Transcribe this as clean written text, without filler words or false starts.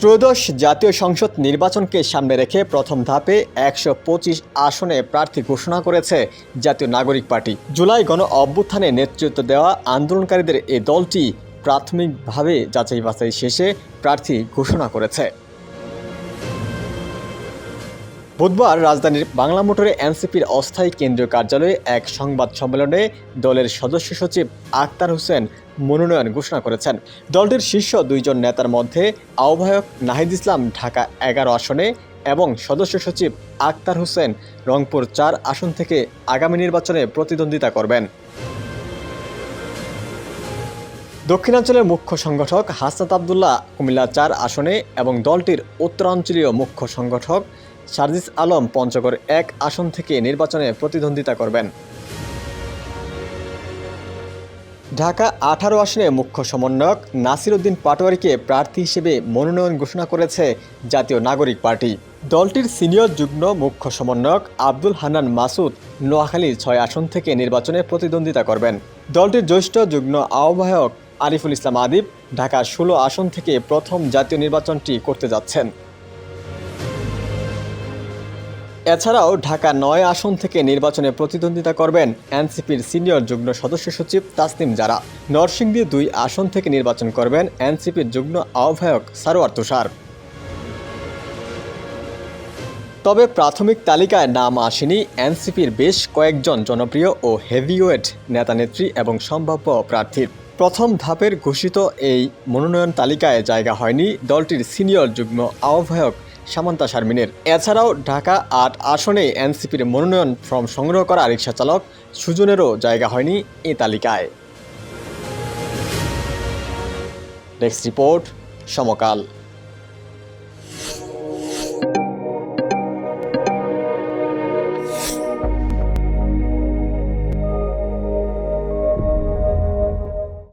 ত্রয়োদশ জাতীয় সংসদ নির্বাচনকে সামনে রেখে প্রথম ধাপে ১২৫ আসনে প্রার্থী ঘোষণা করেছে জাতীয় নাগরিক পার্টি। জুলাই গণ অভ্যুত্থানে নেতৃত্ব দেওয়া আন্দোলনকারীদের এই দলটি প্রাথমিকভাবে যাচাই বাছাই শেষে প্রার্থী ঘোষণা করেছে। বুধবার রাজধানীর বাংলা মোটরে এনসিপির অস্থায়ী কেন্দ্রীয় কার্যালয়ে এক সংবাদ সম্মেলনে দলের সদস্য সচিব আক্তার হোসেন মনোনয়ন ঘোষণা করেছেন। দলটির শীর্ষ দুইজন নেতার মধ্যে আহ্বায়ক নাহিদ ইসলাম ঢাকা ১১ আসনে এবং সদস্য সচিব আক্তার হোসেন রংপুর ৪ আসন থেকে আগামী নির্বাচনে প্রতিদ্বন্দ্বিতা করবেন। দক্ষিণাঞ্চলের মুখ্য সংগঠক হাসনাত আবদুল্লাহ কুমিল্লা ৪ আসনে এবং দলটির উত্তরাঞ্চলীয় মুখ্য সংগঠক সার্জিস আলম পঞ্চগড় ১ আসন থেকে নির্বাচনে প্রতিদ্বন্দ্বিতা করবেন। ঢাকা ১৮ আসনে মুখ্য সমন্বয়ক নাসির উদ্দিন পাটোয়ারীকে প্রার্থী হিসেবে মনোনয়ন ঘোষণা করেছে জাতীয় নাগরিক পার্টি। দলটির সিনিয়র যুগ্ম মুখ্য সমন্বয়ক আব্দুল হান্নান মাসুদ নোয়াখালীর ৬ আসন থেকে নির্বাচনে প্রতিদ্বন্দ্বিতা করবেন। দলটির জ্যেষ্ঠ যুগ্ম আহ্বায়ক আরিফুল ইসলাম আদিব ঢাকা ১৬ আসন থেকে প্রথম জাতীয় নির্বাচনটি করতে যাচ্ছেন। এছাড়াও ঢাকা ৯ আসন থেকে নির্বাচনে প্রতিদ্বন্দ্বিতা করবেন এনসিপির সিনিয়র যুগ্ম সদস্য সচিব তাসনিম জারা। নরসিংদী ২ আসন থেকে নির্বাচন করবেন এনসিপির যুগ্ম আহ্বায়ক সারোয়ার তুষার। তবে প্রাথমিক তালিকায় নাম আসেনি এনসিপির বেশ কয়েকজন জনপ্রিয় ও হেভিওয়েট নেতানেত্রী এবং সম্ভাব্য প্রার্থীর। প্রথম ধাপের ঘোষিত এই মনোনয়ন তালিকায় জায়গা হয়নি দলটির সিনিয়র যুগ্ম আহ্বায়ক সামান্তা শারমিনের। এছাড়াও ঢাকা ৮ আসনে এনসিপির মনোনয়ন ফর্ম সংগ্রহ করা রিকশা চালক সুজনেরও জায়গা হয়নি এই তালিকায়। ডেস্ক রিপোর্ট, সমকাল।